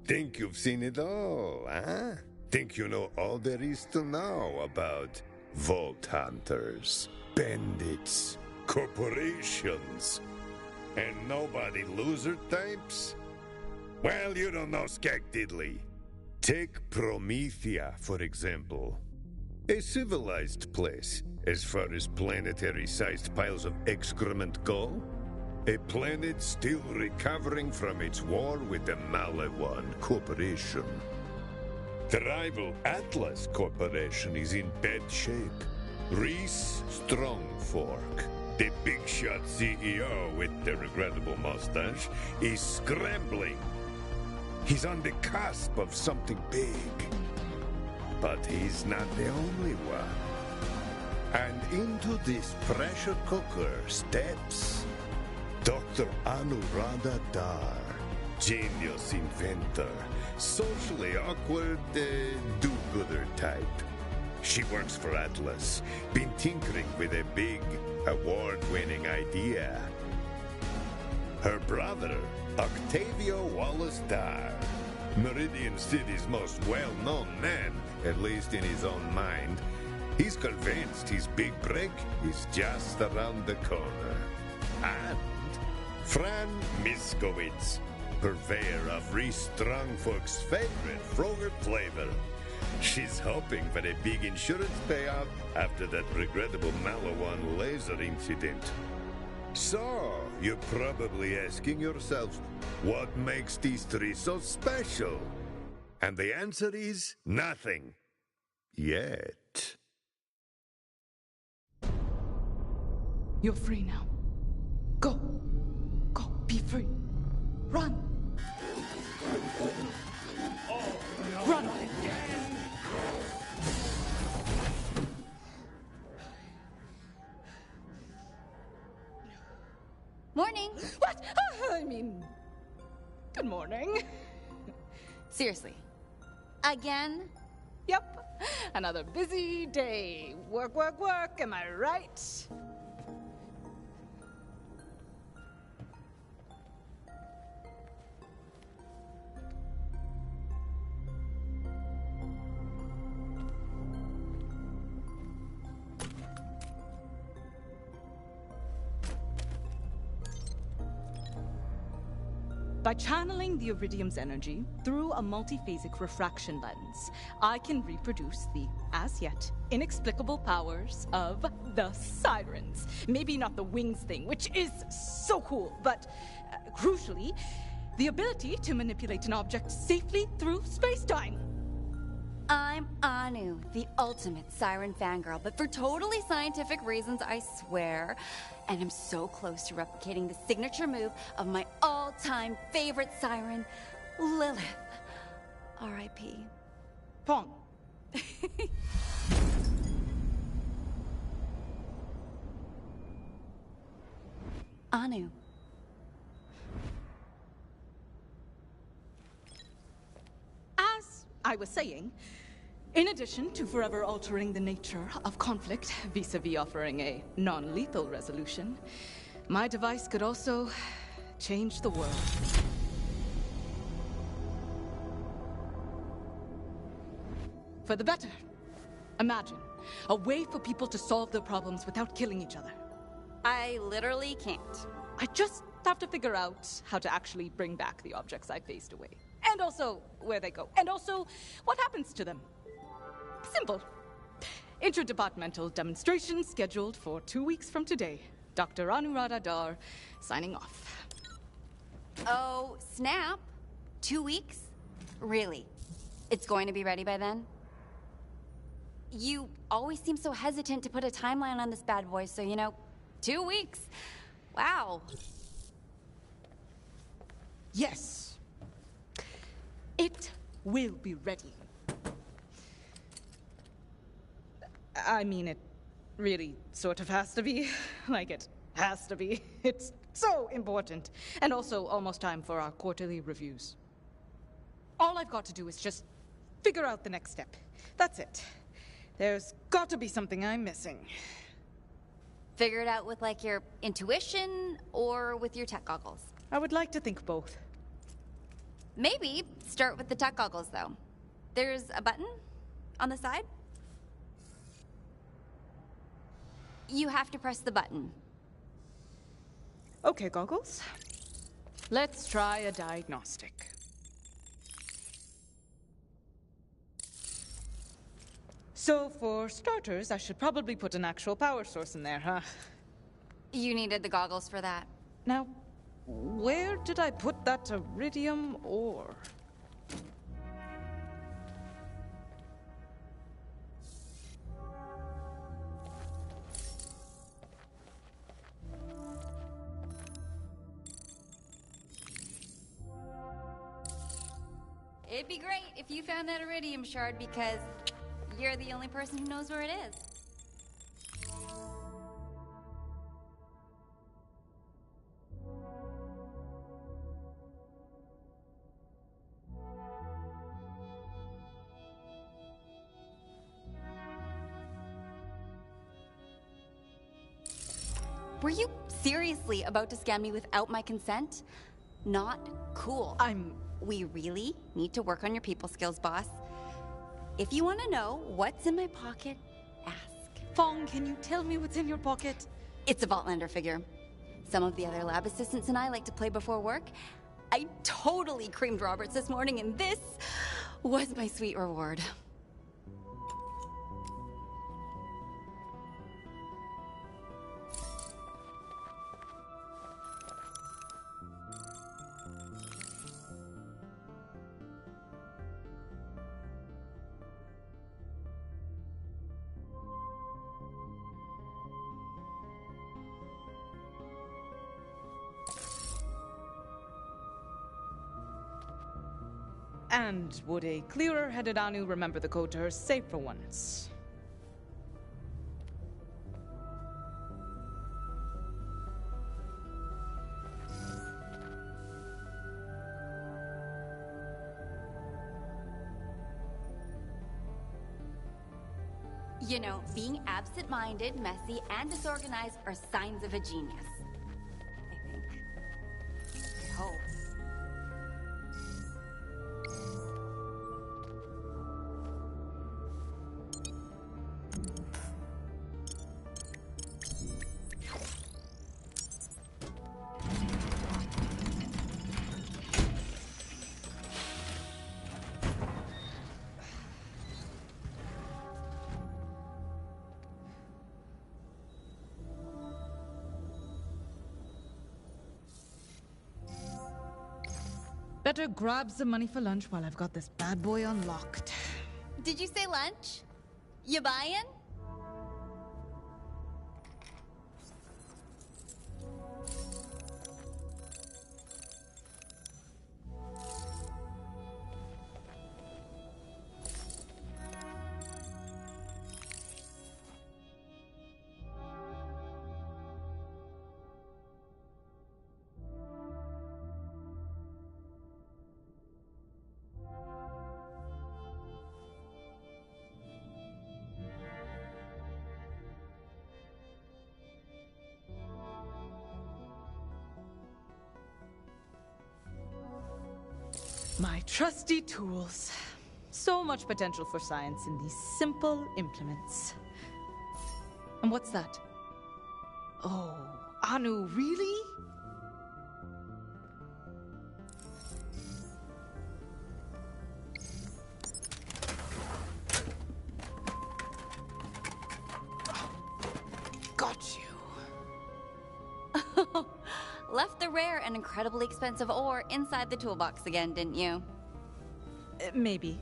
Think you've seen it all, huh? Think you know all there is to know about Vault Hunters, bandits, corporations, and nobody loser types? Well, you don't know Skag Diddley. Take Promethea, for example. A civilized place, as far as planetary-sized piles of excrement go. A planet still recovering from its war with the Malawan Corporation. The rival Atlas Corporation is in bad shape. Reese Strongfork, the big-shot CEO with the regrettable mustache, is scrambling. He's on the cusp of something big. But he's not the only one. And into this pressure cooker steps Dr. Anuradha Dar, genius inventor, socially awkward, do-gooder type. She works for Atlas, been tinkering with a big, award-winning idea. Her brother, Octavio Wallace Dar, Meridian City's most well-known man, at least in his own mind. He's convinced his big break is just around the corner. And Fran Miskowitz, purveyor of Reese Strongfork's favorite Frogger flavor. She's hoping for a big insurance payout after that regrettable Malawan laser incident. So, you're probably asking yourself, what makes these three so special? And the answer is nothing. Yet. You're free now. Go. Go. Be free. Run. Run. Morning. What? I mean, good morning. Seriously. Again? Yep. Another busy day. Work, work, work. Am I right? By channeling the iridium's energy through a multiphasic refraction lens, I can reproduce the, as yet, inexplicable powers of the sirens. Maybe not the wings thing, which is so cool, but crucially, the ability to manipulate an object safely through space-time. I'm Anu, the ultimate siren fangirl, but for totally scientific reasons, I swear. And I'm so close to replicating the signature move of my all-time favorite siren, Lilith. R.I.P. Pong. Anu. As I was saying, in addition to forever altering the nature of conflict vis-a-vis offering a non-lethal resolution, my device could also change the world. For the better. Imagine a way for people to solve their problems without killing each other. I literally can't. I just have to figure out how to actually bring back the objects I phased away. And also where they go. And also what happens to them. Simple. Interdepartmental demonstration scheduled for 2 weeks from today. Dr. Anuradha Dar, signing off. Oh, snap. 2 weeks? Really? It's going to be ready by then? You always seem so hesitant to put a timeline on this bad boy, so 2 weeks. Wow. Yes. It will be ready. I mean, it really sort of has to be. Like, it has to be. It's so important. And also almost time for our quarterly reviews. All I've got to do is just figure out the next step. That's it. There's got to be something I'm missing. Figure it out with, your intuition or with your tech goggles? I would like to think both. Maybe start with the tech goggles, though. There's a button on the side. You have to press the button. Okay, Goggles. Let's try a diagnostic. So, for starters, I should probably put an actual power source in there, huh? You needed the goggles for that. Now, where did I put that iridium ore? It'd be great if you found that iridium shard because you're the only person who knows where it is. Were you seriously about to scam me without my consent? Not cool. We really need to work on your people skills, boss. If you want to know what's in my pocket, ask. Fong, can you tell me what's in your pocket? It's a Vaultlander figure. Some of the other lab assistants and I like to play before work. I totally creamed Roberts this morning, and this was my sweet reward. And would a clearer-headed Anu remember the code to her safe for once? You know, being absent-minded, messy, and disorganized are signs of a genius. I think. I hope. Better grab some money for lunch while I've got this bad boy unlocked. Did you say lunch? You buyin'? My trusty tools. So much potential for science in these simple implements. And what's that? Oh, Anu, really? Got you. Left the rare and incredibly expensive ore inside the toolbox again, didn't you? Maybe.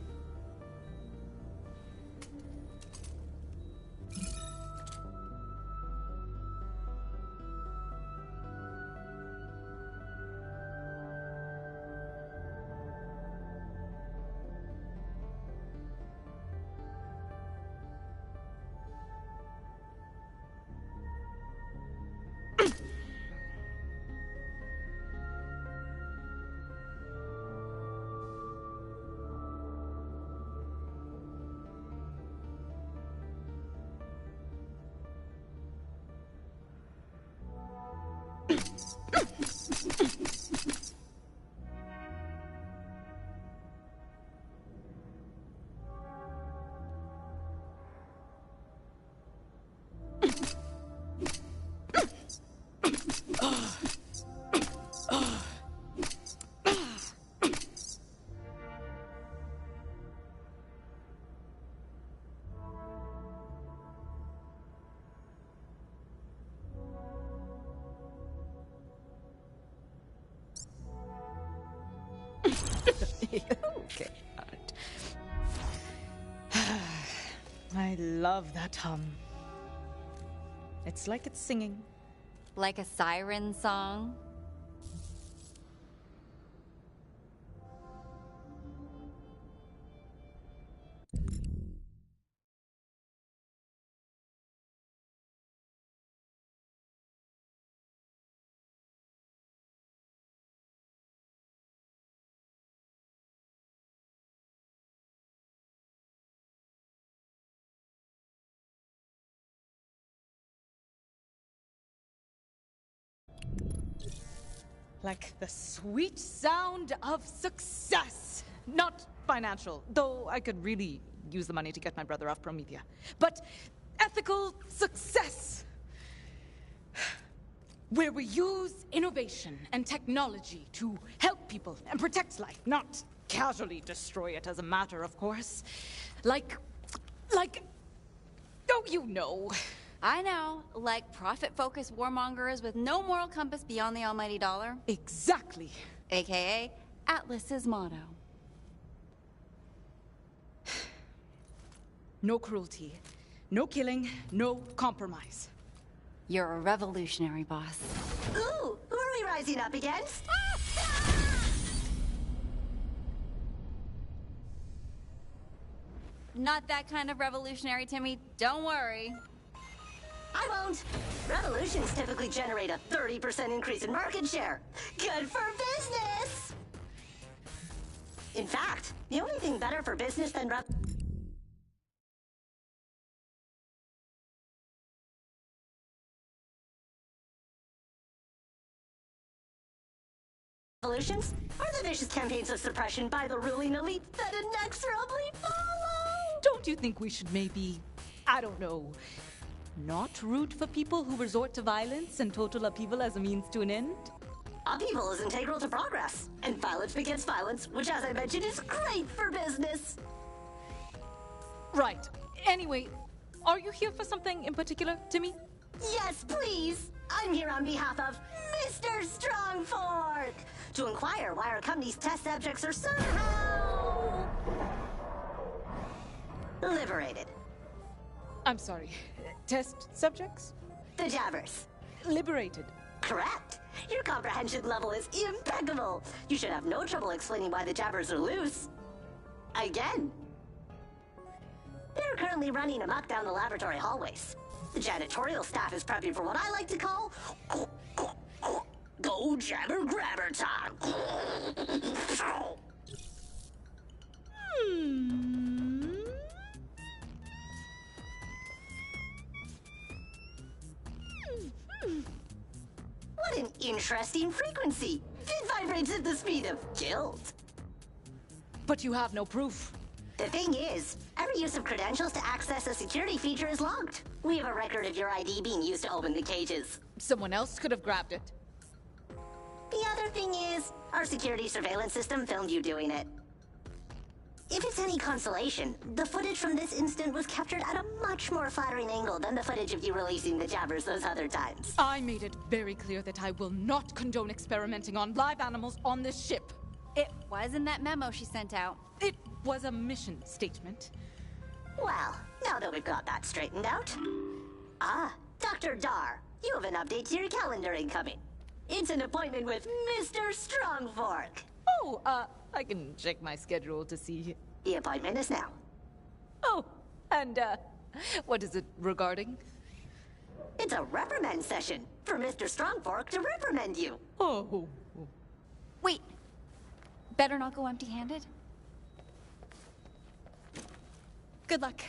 Okay. I love that hum. It's like it's singing. Like a siren song? Like the sweet sound of success. Not financial, though I could really use the money to get my brother off Promethea. But ethical success. Where we use innovation and technology to help people and protect life, not casually destroy it as a matter of course. Like, oh, you know. I know, like profit-focused warmongers with no moral compass beyond the almighty dollar. Exactly. AKA Atlas's motto. No cruelty, no killing, no compromise. You're a revolutionary, boss. Ooh, who are we rising up against? Not that kind of revolutionary, Timmy. Don't worry. I won't. Revolutions typically generate a 30% increase in market share. Good for business! In fact, the only thing better for business than revolutions are the vicious campaigns of suppression by the ruling elite that inexorably follow. Don't you think we should maybe, I don't know, not root for people who resort to violence and total upheaval as a means to an end? Upheaval is integral to progress, and violence begets violence, which, as I mentioned, is great for business. Right. Anyway, are you here for something in particular, Timmy? Yes, please. I'm here on behalf of Mr. Strongfork to inquire why our company's test subjects are somehow liberated. I'm sorry. Test subjects? The Jabbers. Liberated. Correct. Your comprehension level is impeccable. You should have no trouble explaining why the Jabbers are loose. Again. They're currently running amok down the laboratory hallways. The janitorial staff is prepping for what I like to call Go Jabber Grabber time. What an interesting frequency. It vibrates at the speed of guilt. But you have no proof. The thing is, every use of credentials to access a security feature is logged. We have a record of your ID being used to open the cages. Someone else could have grabbed it. The other thing is, our security surveillance system filmed you doing it. If it's any consolation, the footage from this instant was captured at a much more flattering angle than the footage of you releasing the Jabbers those other times. I made it very clear that I will not condone experimenting on live animals on this ship. It was in that memo she sent out. It was a mission statement. Well, now that we've got that straightened out. Ah, Dr. Dar, you have an update to your calendar incoming. It's an appointment with Mr. Strongfork. Oh, I can check my schedule to see. The appointment is now. Oh, and, what is it regarding? It's a reprimand session for Mr. Strongfork to reprimand you. Oh. Wait. Better not go empty-handed? Good luck.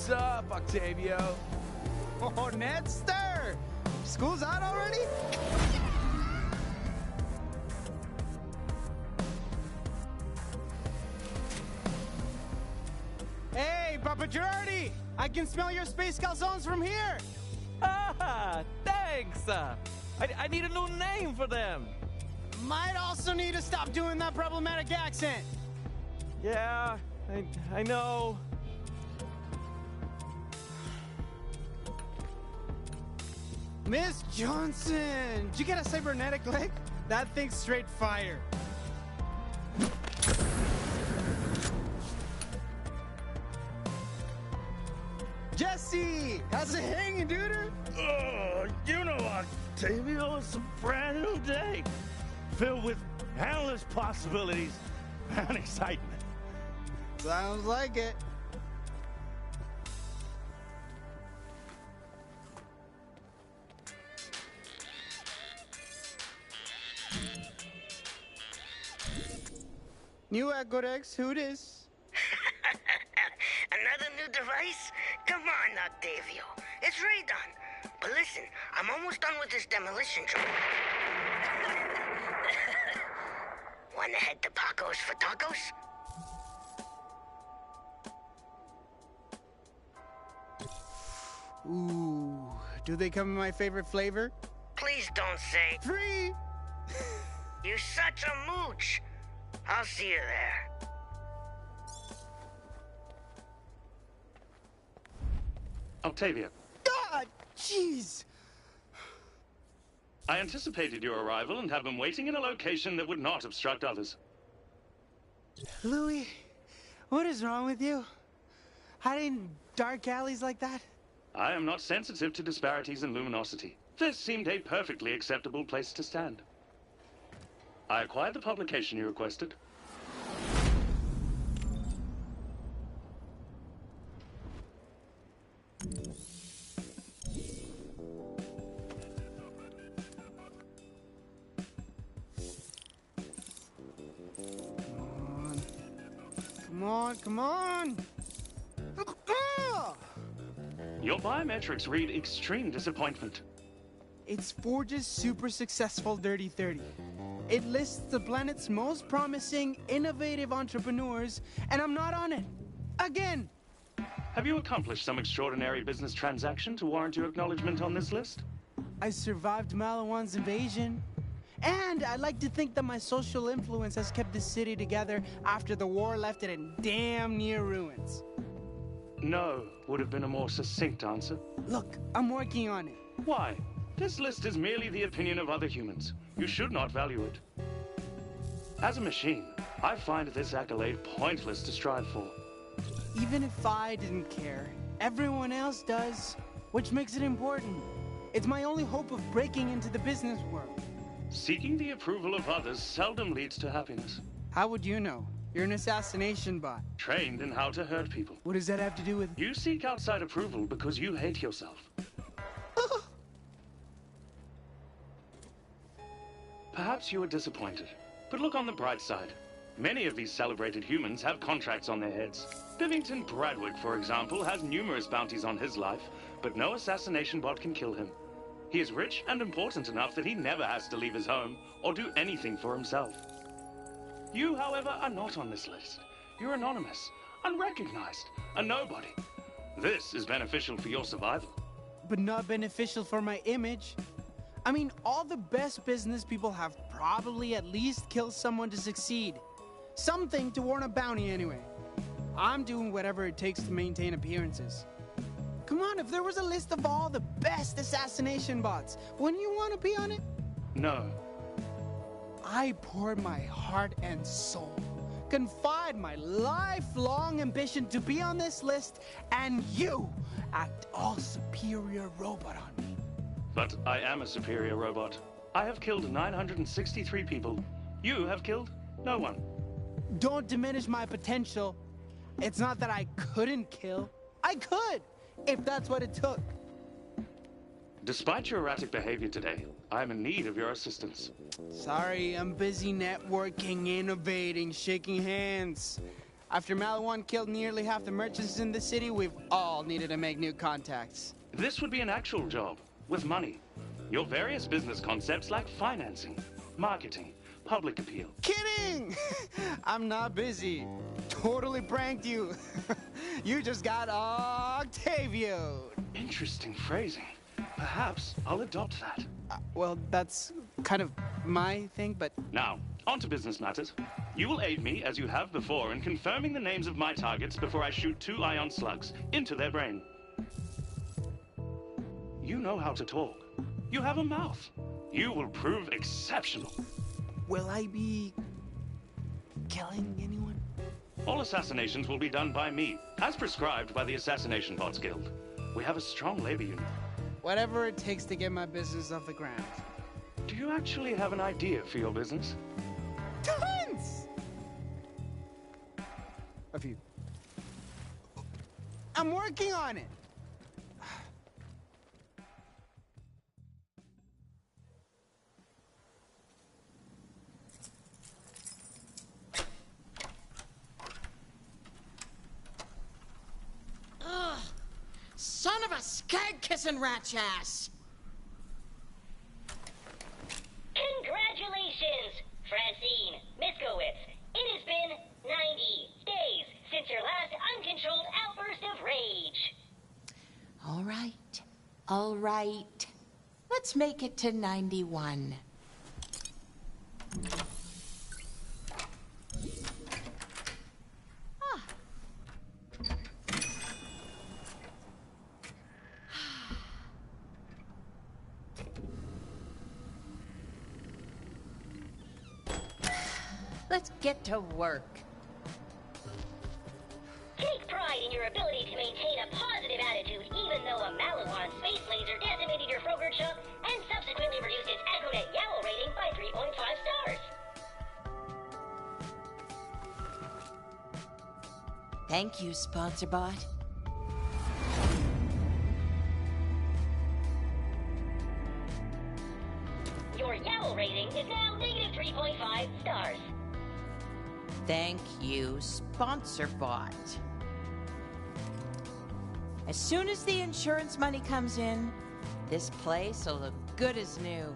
What's up, Octavio? Oh, Nedster! School's out already? Hey, Papa Girardi! I can smell your space calzones from here! Ah, thanks. I need a new name for them. Might also need to stop doing that problematic accent. Yeah, I know. Miss Johnson, did you get a cybernetic leg? That thing's straight fire. Jesse, how's it hanging, dude? Oh, you know, Octavio, it's a brand new day, filled with endless possibilities and excitement. Sounds like it. New Ecodex, who this? Another new device? Come on, Octavio. It's Radon. But listen, I'm almost done with this demolition job. Wanna head to Paco's for tacos? Ooh, do they come in my favorite flavor? Please don't say. Free! You're such a mooch. I'll see you there. Octavia. God, jeez! I anticipated your arrival and have been waiting in a location that would not obstruct others. Louis, what is wrong with you? Hiding in dark alleys like that? I am not sensitive to disparities in luminosity. This seemed a perfectly acceptable place to stand. I acquired the publication you requested. Come on, come on! Your biometrics read extreme disappointment. It's Forge's super successful Dirty 30. It lists the planet's most promising, innovative entrepreneurs, and I'm not on it. Again! Have you accomplished some extraordinary business transaction to warrant your acknowledgement on this list? I survived Malawan's invasion. And I like to think that my social influence has kept the city together after the war left it in damn near ruins. No would have been a more succinct answer. Look, I'm working on it. Why? This list is merely the opinion of other humans. You should not value it. As a machine, I find this accolade pointless to strive for. Even if I didn't care, everyone else does, which makes it important. It's my only hope of breaking into the business world. Seeking the approval of others seldom leads to happiness. How would you know? You're an assassination bot. Trained in how to hurt people. What does that have to do with... You seek outside approval because you hate yourself. Perhaps you are disappointed, but look on the bright side. Many of these celebrated humans have contracts on their heads. Bivington Bradwick, for example, has numerous bounties on his life, but no assassination bot can kill him. He is rich and important enough that he never has to leave his home or do anything for himself. You, however, are not on this list. You're anonymous, unrecognized, a nobody. This is beneficial for your survival. But not beneficial for my image. I mean, all the best business people have probably at least killed someone to succeed. Something to warrant a bounty anyway. I'm doing whatever it takes to maintain appearances. Come on, if there was a list of all the best assassination bots, wouldn't you want to be on it? No. I poured my heart and soul, confide my lifelong ambition to be on this list, and you act all superior robot on me. But I am a superior robot. I have killed 963 people. You have killed no one. Don't diminish my potential. It's not that I couldn't kill. I could, if that's what it took. Despite your erratic behavior today, I am in need of your assistance. Sorry, I'm busy networking, innovating, shaking hands. After Malawan killed nearly half the merchants in the city, we've all needed to make new contacts. This would be an actual job, with money. Your various business concepts like financing, marketing, public appeal. Kidding! I'm not busy. Totally pranked you. You just got Octavio. Interesting phrasing. Perhaps I'll adopt that. Well, that's kind of my thing, but... Now, on to business matters. You will aid me, as you have before, in confirming the names of my targets before I shoot 2 ion slugs into their brain. You know how to talk. You have a mouth. You will prove exceptional. Will I be... killing anyone? All assassinations will be done by me, as prescribed by the Assassination Bots Guild. We have a strong labor union. Whatever it takes to get my business off the ground. Do you actually have an idea for your business? Tons! A few. I'm working on it. Ugh! Son of a skag-kissing rat's ass! Congratulations, Francine Miskowitz. It has been 90 days since your last uncontrolled outburst of rage. All right. Let's make it to 91. Let's get to work. Take pride in your ability to maintain a positive attitude even though a Malawan space laser decimated your Frogurt shop and subsequently reduced its AgroNet YOWL rating by 3.5 stars. Thank you, SponsorBot. Your YOWL rating is now negative 3.5 stars. Thank you, SponsorBot. As soon as the insurance money comes in, this place will look good as new.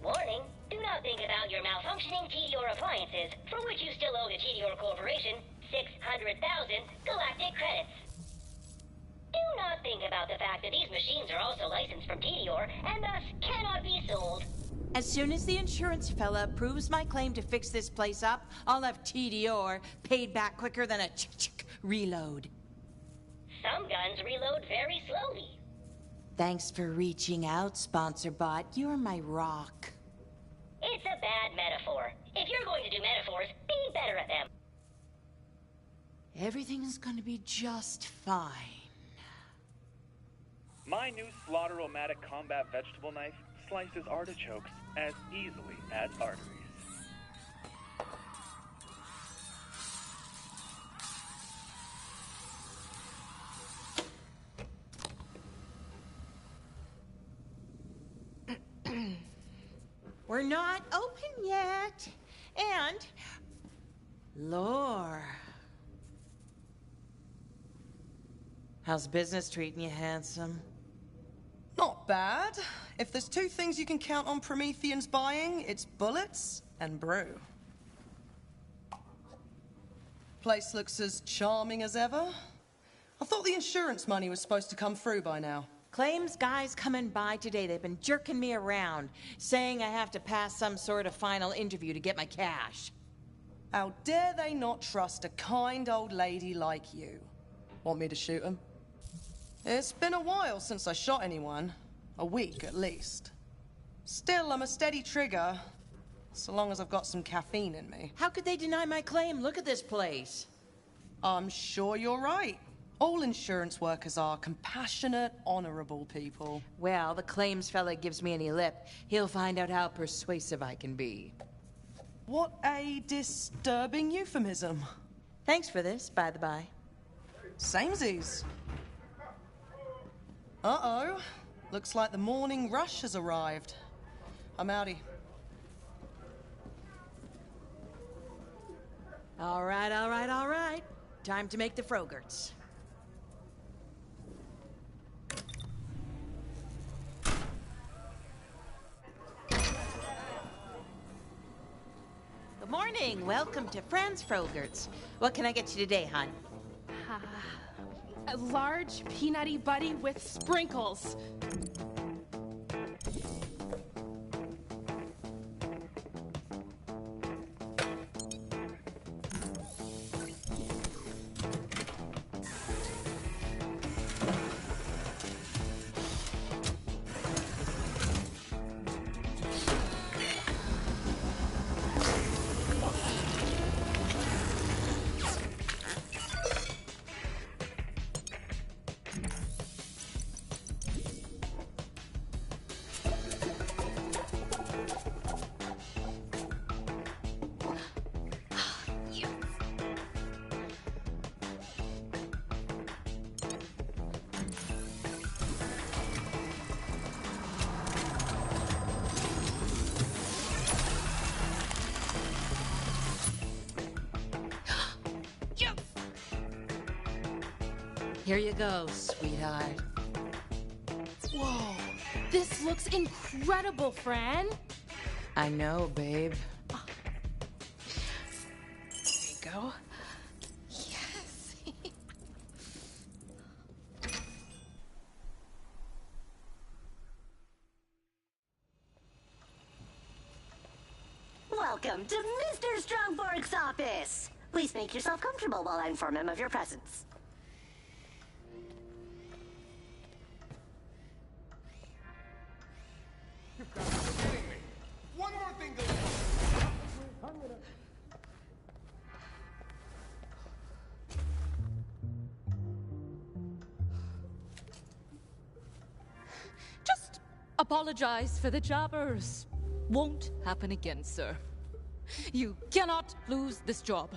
Warning, do not think about your malfunctioning TDR appliances, for which you still owe the TDR Corporation 600,000 galactic credits. Do not think about the fact that these machines are also licensed from TDR and thus cannot be sold. As soon as the insurance fella approves my claim to fix this place up, I'll have TDR paid back quicker than a reload. Some guns reload very slowly. Thanks for reaching out, SponsorBot. You're my rock. It's a bad metaphor. If you're going to do metaphors, be better at them. Everything's gonna be just fine. My new Slaughter-O-Matic combat vegetable knife slices artichokes as easily as arteries. We're not open yet. And... Lore. How's business treating you, handsome? Not bad. If there's two things you can count on Prometheans buying, it's bullets and brew. Place looks as charming as ever. I thought the insurance money was supposed to come through by now. Claims guys coming by today. They've been jerking me around, saying I have to pass some sort of final interview to get my cash. How dare they not trust a kind old lady like you? Want me to shoot them? It's been a while since I shot anyone. A week, at least. Still, I'm a steady trigger, so long as I've got some caffeine in me. How could they deny my claim? Look at this place. I'm sure you're right. All insurance workers are compassionate, honorable people. Well, the claims fella gives me any lip. He'll find out how persuasive I can be. What a disturbing euphemism. Thanks for this, by the by. Samesies. Uh-oh. Looks like the morning rush has arrived. I'm outie. All right, all right, all right. Time to make the Frogerts. Good morning. Welcome to Franz Frogerts. What can I get you today, hon? A large peanutty buddy with sprinkles. Here you go, sweetheart. Whoa, this looks incredible, Fran. I know, babe. There you go. Yes. Welcome to Mr. Strongborg's office. Please make yourself comfortable while I inform him of your presence. You've got to be kidding me. One more thing to... Just apologize for the jabbers. Won't happen again, sir. You cannot lose this job.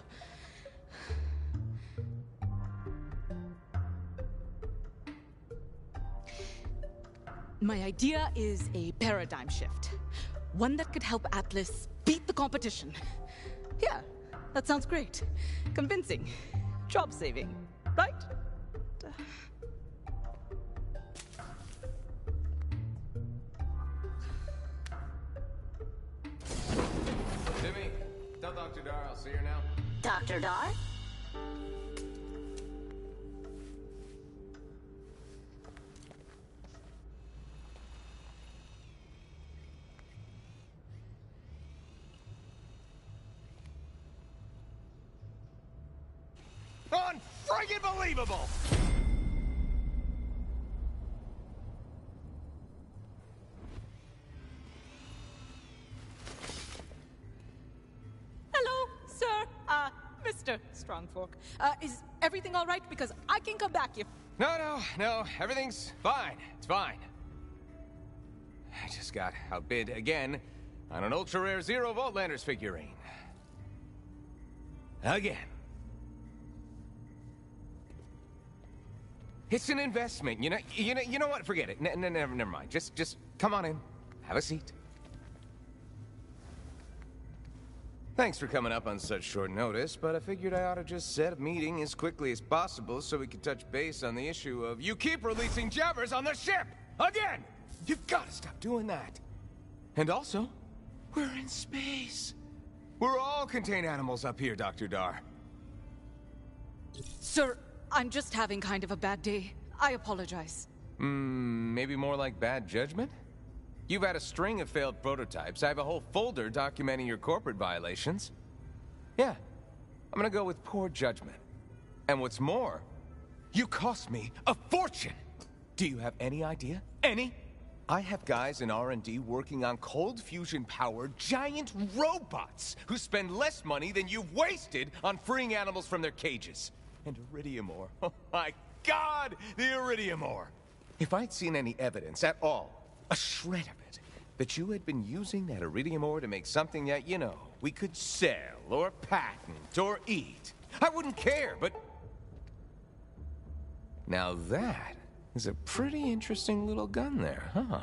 My idea is a paradigm shift. One that could help Atlas beat the competition. Yeah, that sounds great. Convincing. Job saving, right? Timmy, tell Dr. Dar I'll see her now. Dr. Dar? Unfriggin' believable! Hello, sir. Mr. Strongfork. Is everything all right? Because I can come back if... No, everything's fine. It's fine. I just got outbid again on an ultra-rare Zero Voltlanders figurine. Again. It's an investment, you know what? Forget it. Never mind. Just come on in. Have a seat. Thanks for coming up on such short notice, but I figured I ought to just set a meeting as quickly as possible so we could touch base on the issue of you keep releasing jabbers on the ship! Again! You've got to stop doing that. And also, we're in space. We're all contained animals up here, Dr. Dar. Sir, I'm just having kind of a bad day. I apologize. Maybe more like bad judgment? You've had a string of failed prototypes. I have a whole folder documenting your corporate violations. Yeah, I'm gonna go with poor judgment. And what's more, you cost me a fortune! Do you have any idea? Any? I have guys in R&D working on cold fusion-powered giant robots who spend less money than you've wasted on freeing animals from their cages. And Iridium ore. Oh my God, the Iridium ore! If I'd seen any evidence at all, a shred of it, that you had been using that Iridium ore to make something that, we could sell, or patent, or eat, I wouldn't care, but... Now that is a pretty interesting little gun there, huh?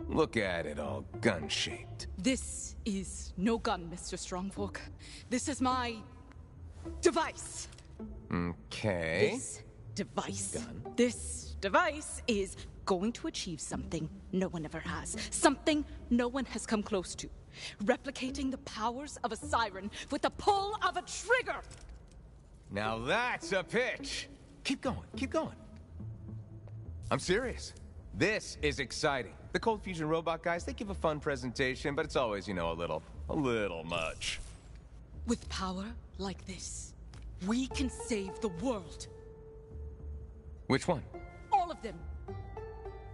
Look at it, all gun-shaped. This is no gun, Mr. Strongfolk. This is my device. Okay. This device is going to achieve something no one ever has. Something no one has come close to. Replicating the powers of a siren with the pull of a trigger! Now that's a pitch! Keep going, keep going. I'm serious. This is exciting. The Cold Fusion robot guys, they give a fun presentation, but it's always, you know, a little much. With power like this, we can save the world. Which one? All of them.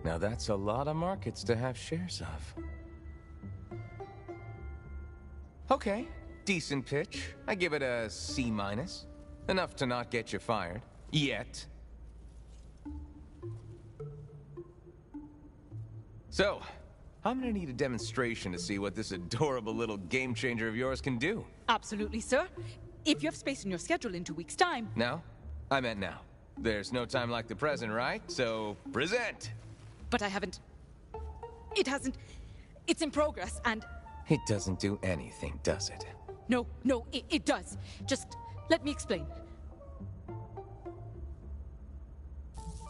Now that's a lot of markets to have shares of. Okay, decent pitch. I give it a C-. Enough to not get you fired. Yet. So, I'm gonna need a demonstration to see what this adorable little game changer of yours can do. Absolutely, sir. If you have space in your schedule in 2 weeks' time. Now? I meant now. There's no time like the present, right? So, present! But I haven't... It hasn't... It's in progress, and... It doesn't do anything, does it? No, it does. Just let me explain.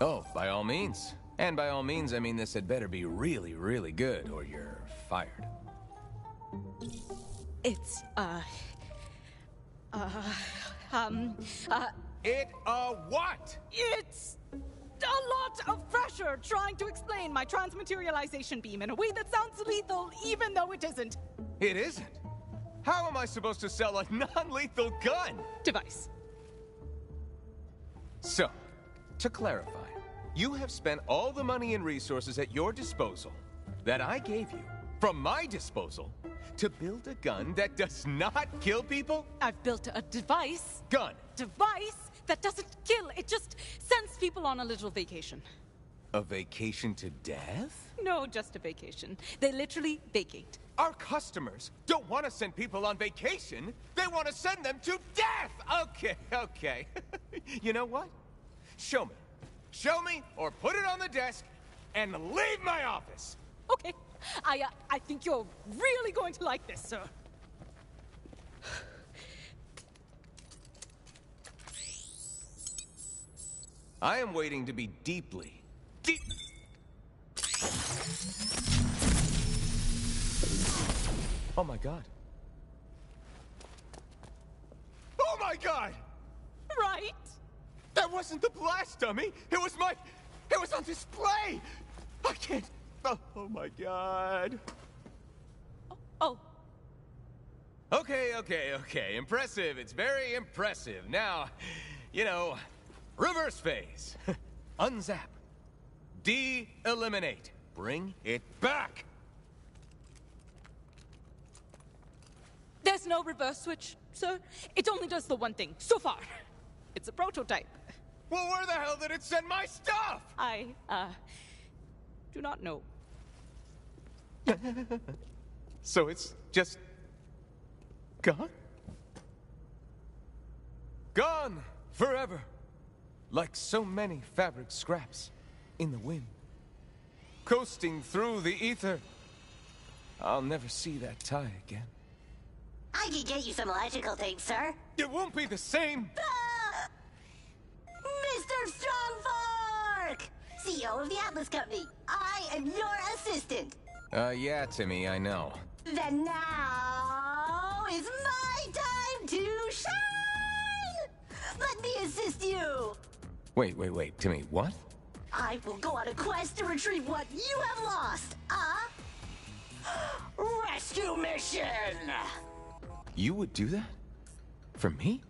Oh, by all means. And by all means, I mean this had better be really, really good, or you're fired. It's, what? It's a lot of pressure trying to explain my transmaterialization beam in a way that sounds lethal, even though it isn't. It isn't? How am I supposed to sell a non-lethal gun? Device. So, to clarify, you have spent all the money and resources at your disposal that I gave you, from my disposal, to build a gun that does not kill people? I've built a device. Gun. Device that doesn't kill. It just sends people on a little vacation. A vacation to death? No, just a vacation. They literally vacate. Our customers don't want to send people on vacation. They want to send them to death! Okay. You know what? Show me. Show me, or put it on the desk, and leave my office! Okay. I think you're really going to like this, sir. I am waiting to be deeply... Oh my god. Oh my god! Right? That wasn't the blast dummy! It was on display! I can't... Oh my god. Oh. Okay. Impressive. It's very impressive. Now, you know, reverse phase. Unzap. De-eliminate. Bring it back. There's no reverse switch, sir. It only does the one thing, so far. It's a prototype. Well, where the hell did it send my stuff? I do not know. So it's just... gone? Gone forever. Like so many fabric scraps in the wind. Coasting through the ether. I'll never see that tie again. I can get you some electrical tape, sir. It won't be the same. Mr. Strongfork! CEO of the Atlas Company. I am your assistant. Yeah, Timmy, I know. Then now is my time to shine! Let me assist you! Wait, Timmy, what? I will go on a quest to retrieve what you have lost. Rescue mission! You would do that? For me?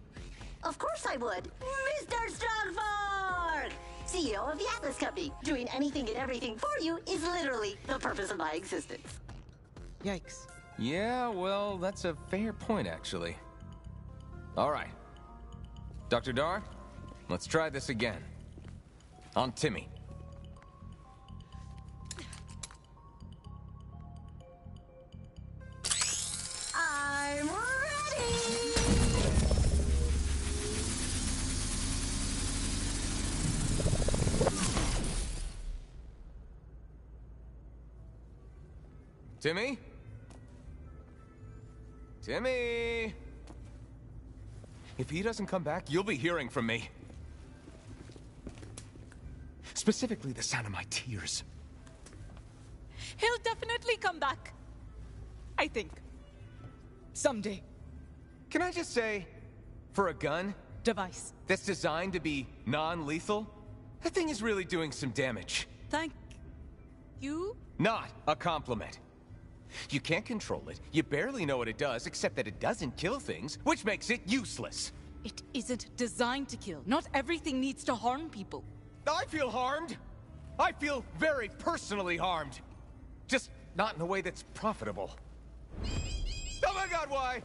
Of course I would. Mr. Strongfork! CEO of the Atlas Company. Doing anything and everything for you is literally the purpose of my existence. Yikes. Yeah, well, that's a fair point, actually. All right. Dr. Dar, let's try this again. On Timmy. I'm ready! Timmy? Timmy! If he doesn't come back, you'll be hearing from me. Specifically, the sound of my tears. He'll definitely come back. I think. Someday. Can I just say, for a gun Device. that's designed to be non-lethal, that thing is really doing some damage. Thank you? Not a compliment. You can't control it, you barely know what it does, except that it doesn't kill things, which makes it useless. It isn't designed to kill. Not everything needs to harm people. I feel harmed. I feel very personally harmed. Just not in a way that's profitable. Oh my God, why?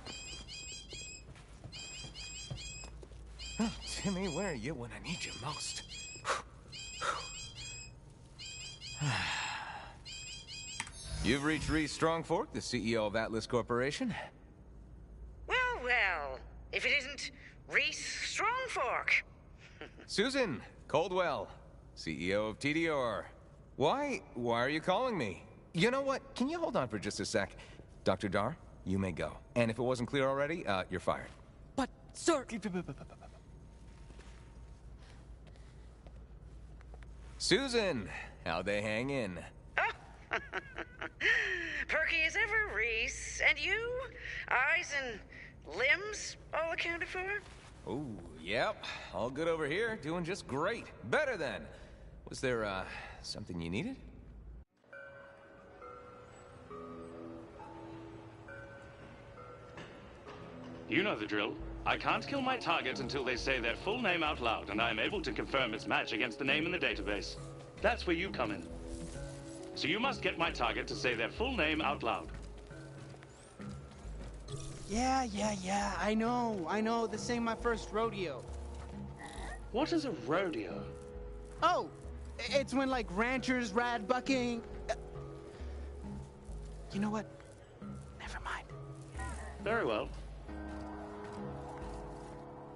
Oh, Timmy, where are you when I need you most? You've reached Reese Strongfork, the CEO of Atlas Corporation. Well, well, if it isn't Reese Strongfork. Susan Coldwell, CEO of TDR. Why are you calling me? You know what? Can you hold on for just a sec? Dr. Dar, you may go. And if it wasn't clear already, you're fired. But, sir... Susan, how'd they hang in? Perky as ever, Reese. And you? Eyes and limbs all accounted for? Oh, yep. All good over here. Doing just great. Better than. Was there, something you needed? You know the drill. I can't kill my target until they say their full name out loud, and I am able to confirm its match against the name in the database. That's where you come in. So you must get my target to say their full name out loud. Yeah. I know. This ain't my first rodeo. What is a rodeo? Oh, it's when, like, ranchers rad bucking. You know what? Never mind. Very well.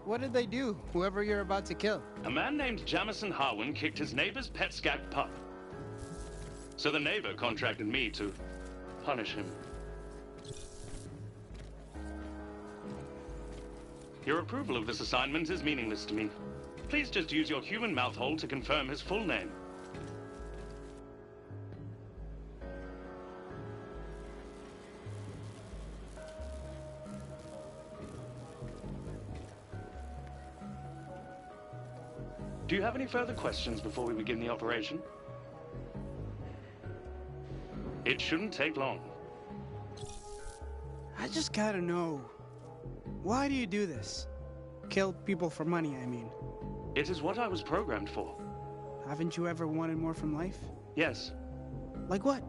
What did they do, whoever you're about to kill? A man named Jamison Harwin kicked his neighbor's pet skag pup. So the neighbor contracted me to punish him. Your approval of this assignment is meaningless to me. Please just use your human mouth hole to confirm his full name. Do you have any further questions before we begin the operation? It shouldn't take long. I just gotta know. Why do you do this? Kill people for money, I mean. It is what I was programmed for. Haven't you ever wanted more from life? Yes. Like what?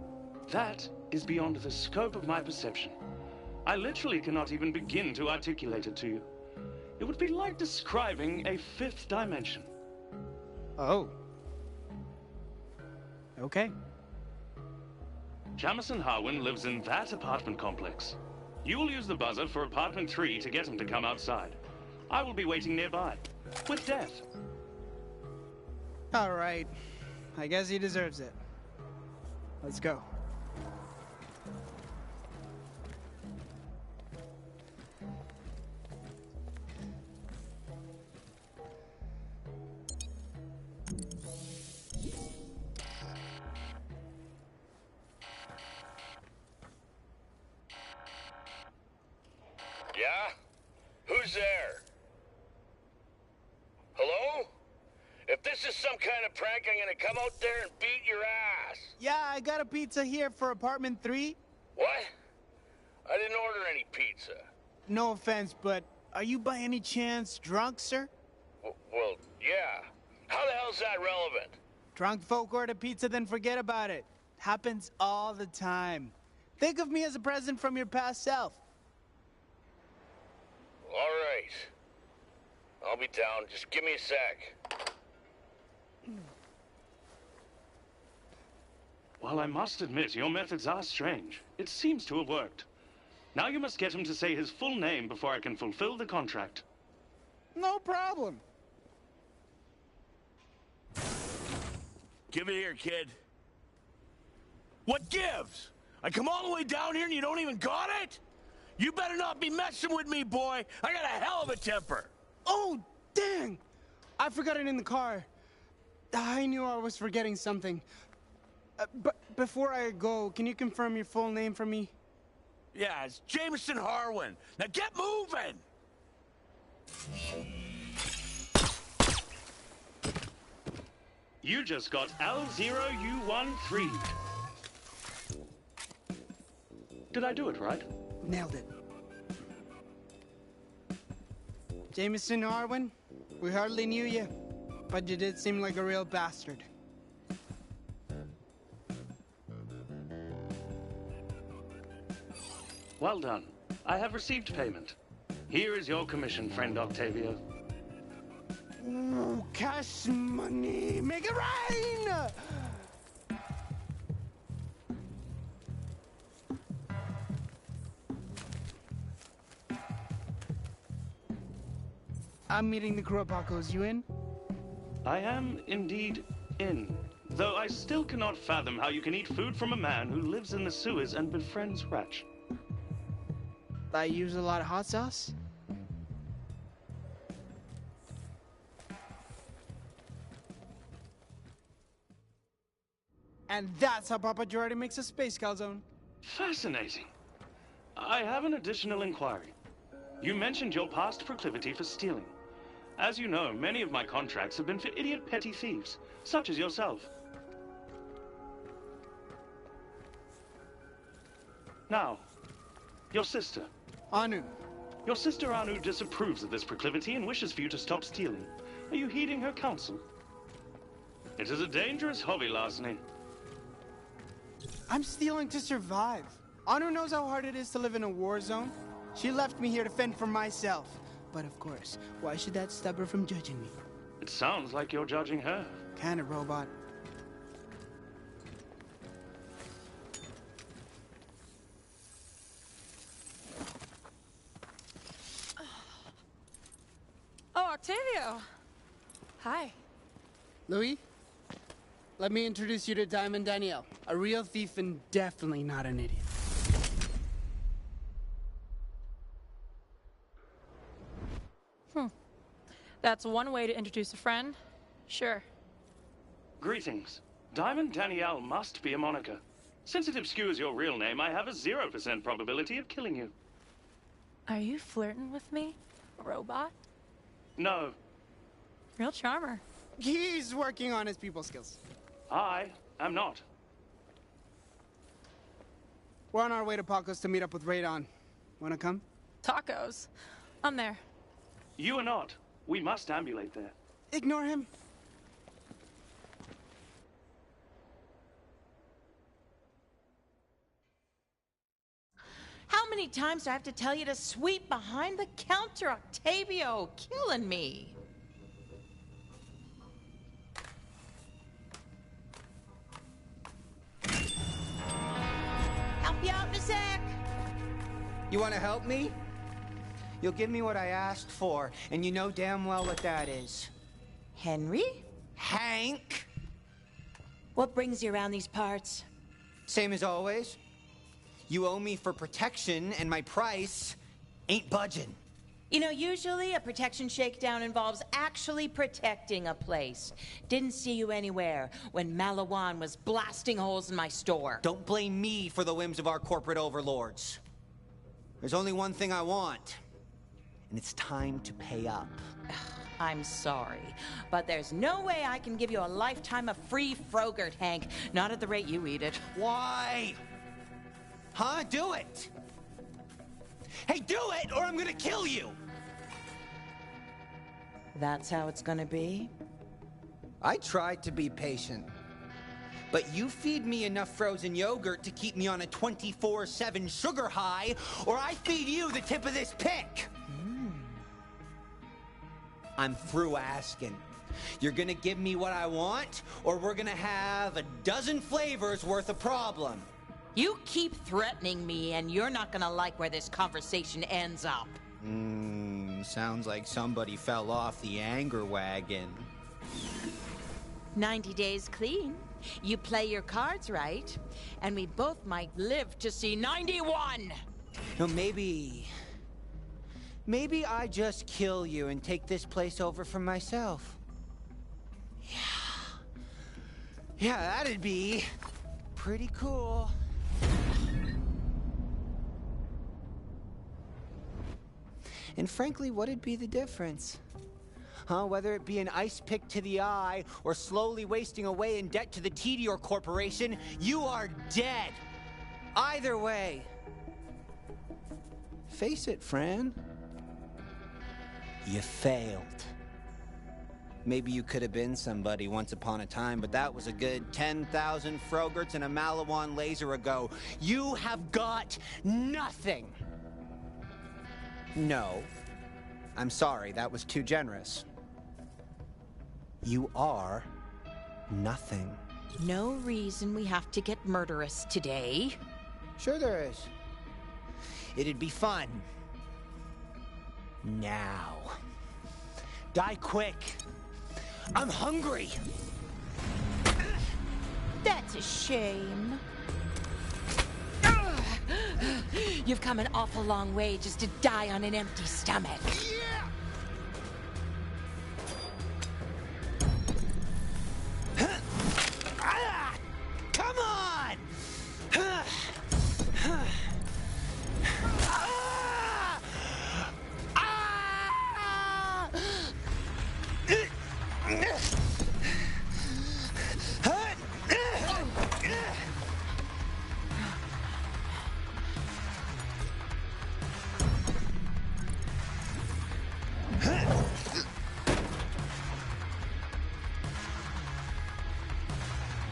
That is beyond the scope of my perception. I literally cannot even begin to articulate it to you. It would be like describing a fifth dimension. Oh. Okay. Jamison Harwin lives in that apartment complex. You will use the buzzer for apartment 3 to get him to come outside. I will be waiting nearby, with death. All right. I guess he deserves it. Let's go. Yeah? Who's there? Hello? If this is some kind of prank, I'm gonna come out there and beat your ass. Yeah, I got a pizza here for apartment 3. What? I didn't order any pizza. No offense, but are you by any chance drunk, sir? Well, yeah. How the hell's that relevant? Drunk folk order pizza, then forget about it. Happens all the time. Think of me as a present from your past self. All right. I'll be down. Just give me a sec. While I must admit, your methods are strange, it seems to have worked. Now you must get him to say his full name before I can fulfill the contract. No problem. Give it here, kid. What gives? I come all the way down here and you don't even got it? You better not be messing with me, boy. I got a hell of a temper. Oh, dang! I forgot it in the car. I knew I was forgetting something. But before I go, can you confirm your full name for me? Yeah, it's Jameson Harwin. Now get moving! You just got L0U13. Did I do it right? Nailed it. Jameson Harwin, we hardly knew you, but you did seem like a real bastard. Well done. I have received payment. Here is your commission, friend Octavio. Ooh, cash money, make it rain! I'm meeting the crew of Pacos. You in? I am indeed in. Though I still cannot fathom how you can eat food from a man who lives in the sewers and befriends Ratch. I use a lot of hot sauce. And that's how Papa Girardi makes a space calzone. Fascinating. I have an additional inquiry. You mentioned your past proclivity for stealing. As you know, many of my contracts have been for idiot petty thieves, such as yourself. Now, your sister. Anu. Your sister Anu disapproves of this proclivity and wishes for you to stop stealing. Are you heeding her counsel? It is a dangerous hobby, larceny. I'm stealing to survive. Anu knows how hard it is to live in a war zone. She left me here to fend for myself. But of course, why should that stop her from judging me? It sounds like you're judging her. Kind of, robot. Oh, Octavio. Hi. Louis, let me introduce you to Diamond Danielle, a real thief and definitely not an idiot. That's one way to introduce a friend. Sure. Greetings. Diamond Danielle must be a moniker. Since it obscures your real name, I have a 0% probability of killing you. Are you flirting with me, robot? No. Real charmer. He's working on his people skills. I am not. We're on our way to Pacos to meet up with Radon. Wanna come? Tacos. I'm there. You are not. We must ambulate there. Ignore him. How many times do I have to tell you to sweep behind the counter, Octavio? Killing me. Help you out in a sec. You want to help me? You'll give me what I asked for, and you know damn well what that is. Henry? Hank! What brings you around these parts? Same as always. You owe me for protection, and my price ain't budging. You know, usually a protection shakedown involves actually protecting a place. Didn't see you anywhere when Malawan was blasting holes in my store. Don't blame me for the whims of our corporate overlords. There's only one thing I want, and it's time to pay up. I'm sorry, but there's no way I can give you a lifetime of free Frogurt, Hank. Not at the rate you eat it. Why? Huh? Do it! Hey, do it, or I'm gonna kill you! That's how it's gonna be? I tried to be patient. But you feed me enough frozen yogurt to keep me on a 24/7 sugar high, or I feed you the tip of this pick! I'm through asking. You're gonna give me what I want, or we're gonna have a dozen flavors worth of problem. You keep threatening me, and you're not gonna like where this conversation ends up. Sounds like somebody fell off the anger wagon. 90 days clean. You play your cards right, and we both might live to see 91! No, maybe I just kill you and take this place over for myself. Yeah, that'd be pretty cool. And frankly, what'd be the difference? Huh? Whether it be an ice pick to the eye or slowly wasting away in debt to the Tedior Corporation, you are dead. Either way. Face it, Fran. You failed. Maybe you could have been somebody once upon a time, but that was a good 10,000 Frogerts and a Malawan laser ago. You have got nothing. No. I'm sorry, that was too generous. You are nothing. No reason we have to get murderous today. Sure there is. It'd be fun. Now. Die quick. I'm hungry. That's a shame. You've come an awful long way just to die on an empty stomach. Yeah! Come on!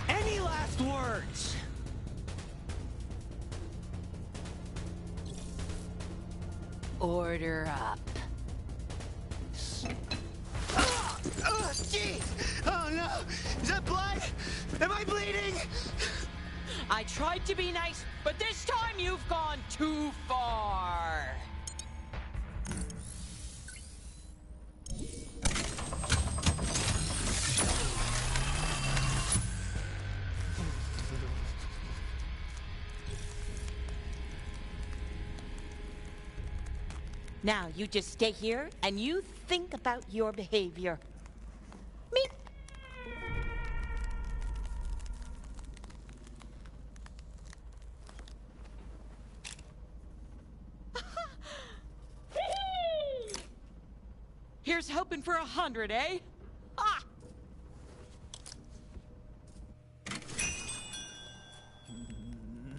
Any last words? Order up. Oh, jeez! Oh, no! Is that blood? Am I bleeding? I tried to be nice, but this time you've gone too far. Now, you just stay here and you think about your behavior. Me. Here's hoping for 100, eh? Ah!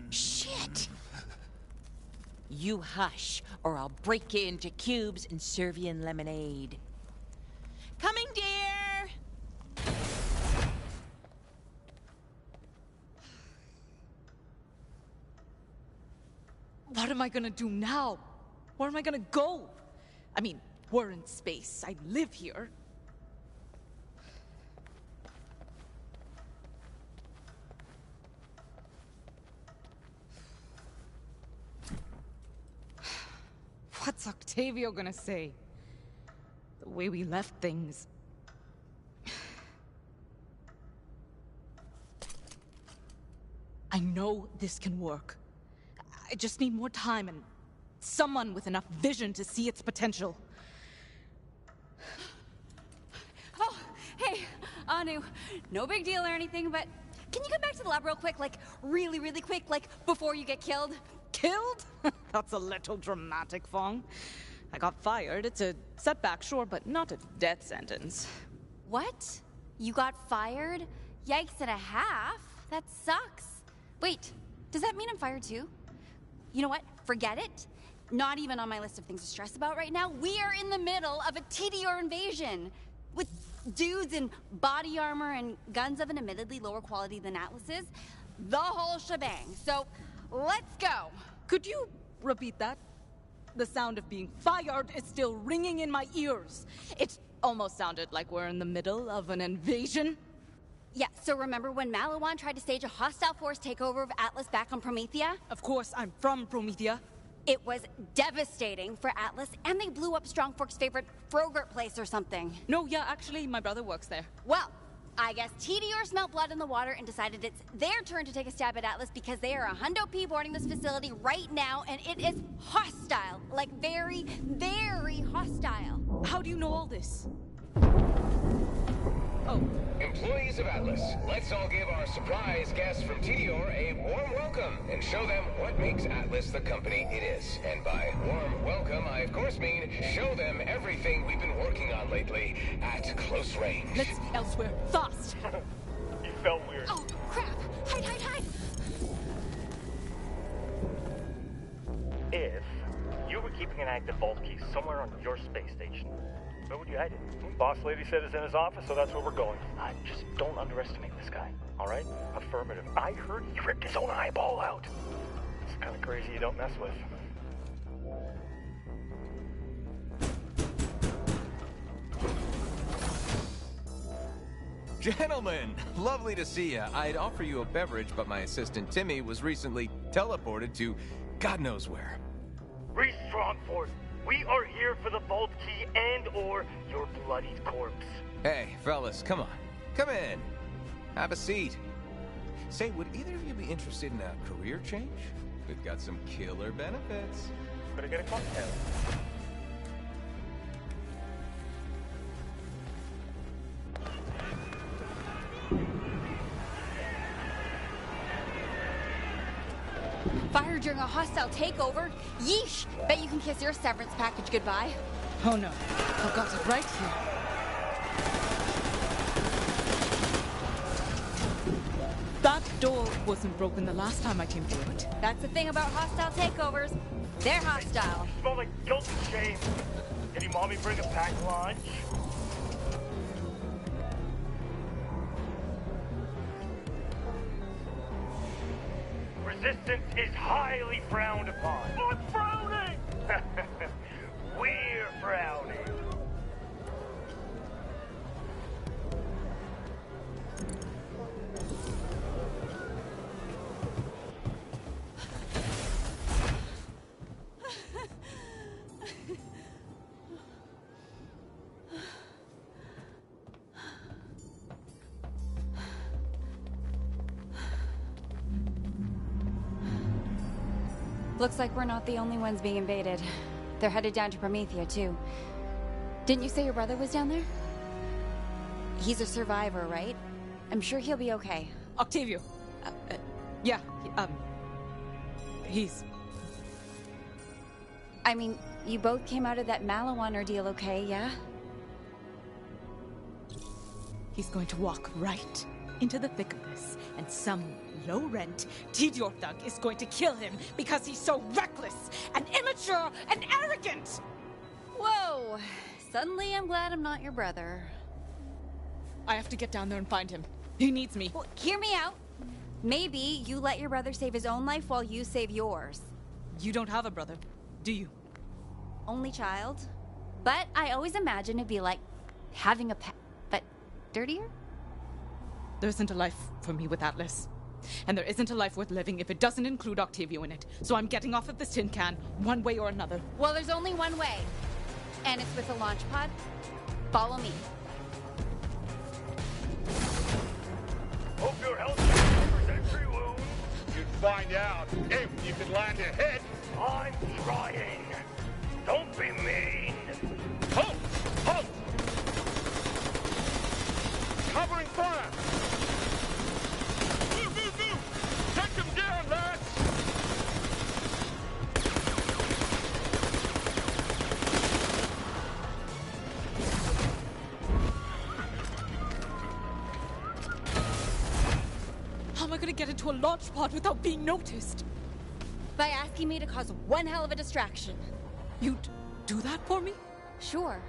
Shit! You hush, or I'll break you into cubes and serve you in lemonade. Coming, dear! What am I gonna do now? Where am I gonna go? I mean, we're in space. I live here. What's Octavio gonna say? The way we left things. I know this can work. I just need more time and someone with enough vision to see its potential. Oh, hey, Anu. No big deal or anything, but can you come back to the lab real quick? Like, really, really quick, like, before you get killed? Killed? That's a little dramatic, Fong. I got fired. It's a setback, sure, but not a death sentence. What? You got fired? Yikes and a half? That sucks. Wait, does that mean I'm fired too? You know what? Forget it. Not even on my list of things to stress about right now. We are in the middle of a Tedior invasion with dudes in body armor and guns of an admittedly lower quality than Atlas's. The whole shebang. So, let's go. Could you repeat that? The sound of being fired is still ringing in my ears. It almost sounded like we're in the middle of an invasion. Yeah, so remember when Malawan tried to stage a hostile force takeover of Atlas back on Promethea? Of course, I'm from Promethea. It was devastating for Atlas, and they blew up Strongfork's favorite Frogurt place or something. No, yeah, actually, my brother works there. Well, I guess Tedior smelt blood in the water and decided it's their turn to take a stab at Atlas because they are a hundo P boarding this facility right now, and it is hostile. Like, very, very hostile. How do you know all this? Oh. Employees of Atlas, let's all give our surprise guests from Tedior a warm welcome and show them what makes Atlas the company it is. And by warm welcome, I of course mean show them everything we've been working on lately at close range. Let's be elsewhere. Fast! You felt weird. Oh, crap! Hide, hide, hide! If you were keeping an active vault key somewhere on your space station, where would you hide it? Boss lady said it's in his office, so that's where we're going. Just don't underestimate this guy, all right? Affirmative. I heard he ripped his own eyeball out. It's kind of crazy you don't mess with. Gentlemen, lovely to see ya. I'd offer you a beverage, but my assistant Timmy was recently teleported to God knows where. Reese Strongford, we are here for the vault key and or your bloodied corpse. Hey, fellas, come on. Come in. Have a seat. Say, would either of you be interested in a career change? We've got some killer benefits. Better get a cocktail. Fired during a hostile takeover? Yeesh! Bet you can kiss your severance package goodbye. Oh no, I've got it right here. That door wasn't broken the last time I came through it. That's the thing about hostile takeovers. They're hostile. You smell like guilt and shame. Did your mommy bring a packed lunch? Resistance is highly frowned upon. I'm frowning! We're frowning. Looks like we're not the only ones being invaded. They're headed down to Promethea, too. Didn't you say your brother was down there? He's a survivor, right? I'm sure he'll be okay. Octavio. Yeah, he's... I mean, you both came out of that Malawan ordeal okay, yeah? He's going to walk right into the thick of this, and some low-rent Tedior thug is going to kill him because he's so reckless and immature and arrogant! Whoa! Suddenly I'm glad I'm not your brother. I have to get down there and find him. He needs me. Well, hear me out. Maybe you let your brother save his own life while you save yours. You don't have a brother, do you? Only child. But I always imagine it'd be like having a pet, but dirtier? There isn't a life for me with Atlas. And there isn't a life worth living if it doesn't include Octavio in it. So I'm getting off of this tin can, one way or another. Well, there's only one way. And it's with a launch pod. Follow me. Hope your health covers entry wounds. You'd find out if you could land a hit. I'm trying. Don't be mean. Halt! Halt! Covering fire! Move, move, move! Take them down, lads! How am I gonna get into a launch pod without being noticed? By asking me to cause one hell of a distraction. You'd do that for me? Sure.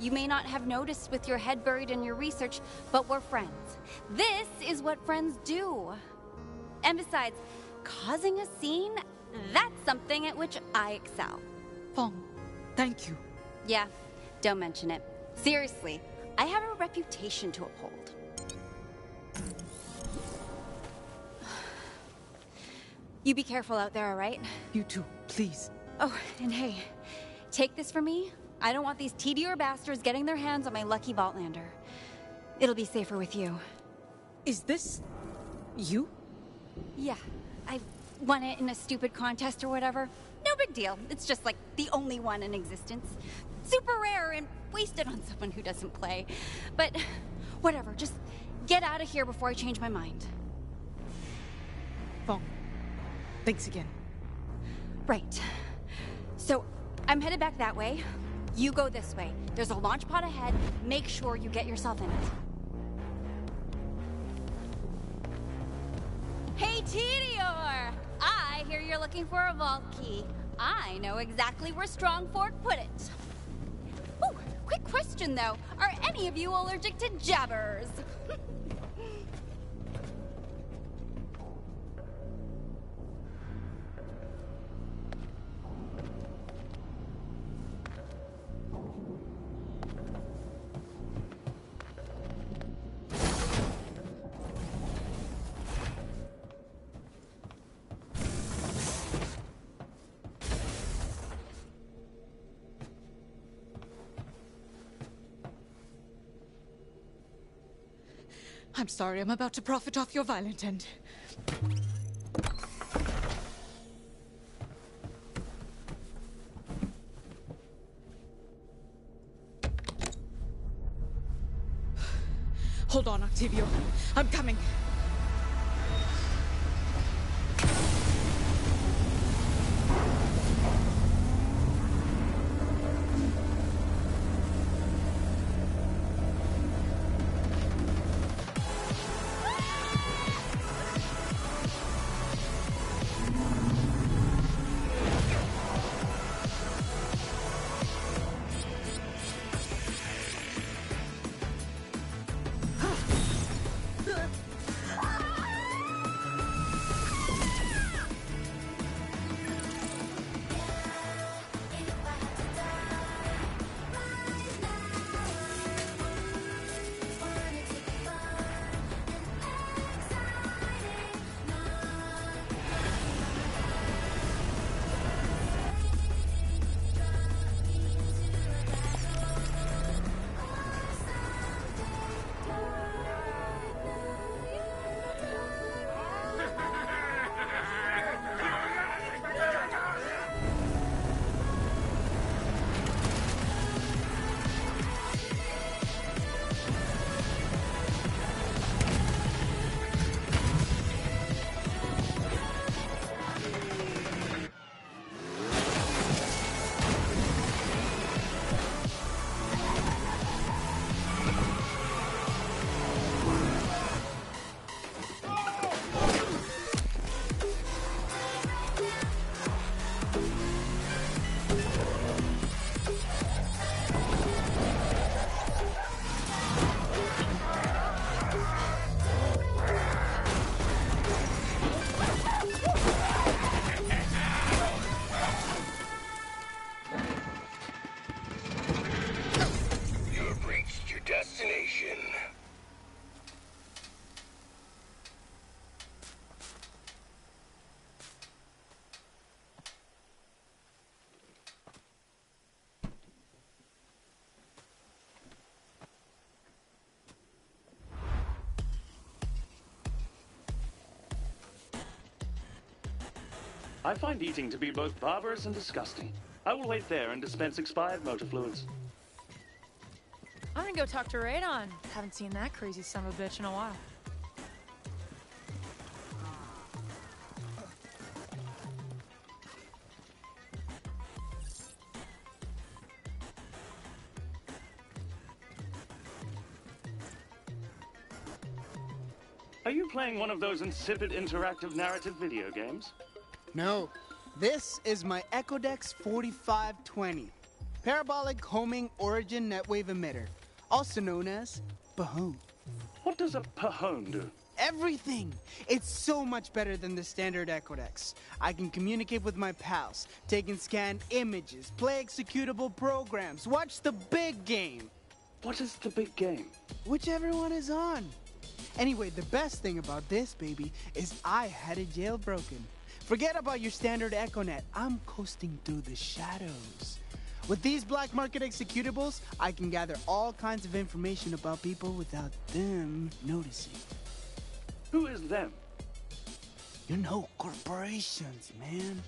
You may not have noticed with your head buried in your research, but we're friends. This is what friends do. And besides, causing a scene, that's something at which I excel. Fong, thank you. Yeah, don't mention it. Seriously, I have a reputation to uphold. You be careful out there, all right? You too, please. Oh, and hey, take this from me. I don't want these Tedior bastards getting their hands on my lucky Vaultlander. It'll be safer with you. Is this... you? Yeah, I won it in a stupid contest or whatever. No big deal. It's just like the only one in existence. Super rare and wasted on someone who doesn't play. But whatever, just get out of here before I change my mind. Fong, thanks again. Right. So, I'm headed back that way. You go this way. There's a launch pod ahead. Make sure you get yourself in it. Hey, Tedior! I hear you're looking for a vault key. I know exactly where Strongfork put it. Ooh, quick question though. Are any of you allergic to jabbers? I'm sorry, I'm about to profit off your violent end. Hold on, Octavio. I'm coming. I find eating to be both barbarous and disgusting. I will wait there and dispense expired motor fluids. I'm gonna go talk to Radon. Haven't seen that crazy son of a bitch in a while. Are you playing one of those insipid interactive narrative video games? No, this is my Ecodex 4520, parabolic homing origin netwave emitter, also known as Pahone. What does a Pahone do? Everything! It's so much better than the standard Ecodex. I can communicate with my pals, take and scan images, play executable programs, watch the big game. What is the big game? Whichever one is on. Anyway, the best thing about this, baby, is I had it jailbroken. Forget about your standard EchoNet. I'm coasting through the shadows. With these black market executables, I can gather all kinds of information about people without them noticing. Who is them? You know, corporations, man.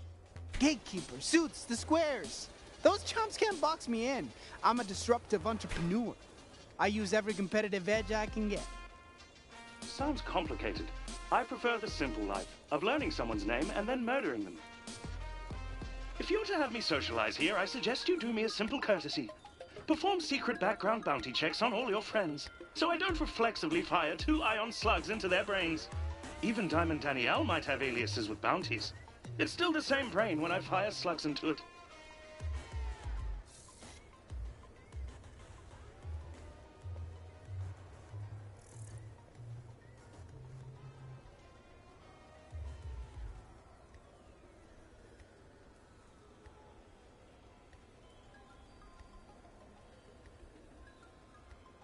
Gatekeepers, suits, the squares. Those chumps can't box me in. I'm a disruptive entrepreneur. I use every competitive edge I can get. Sounds complicated. I prefer the simple life of learning someone's name and then murdering them. If you're to have me socialize here, I suggest you do me a simple courtesy. Perform secret background bounty checks on all your friends, so I don't reflexively fire 2 ion slugs into their brains. Even Diamond Danielle might have aliases with bounties. It's still the same brain when I fire slugs into it.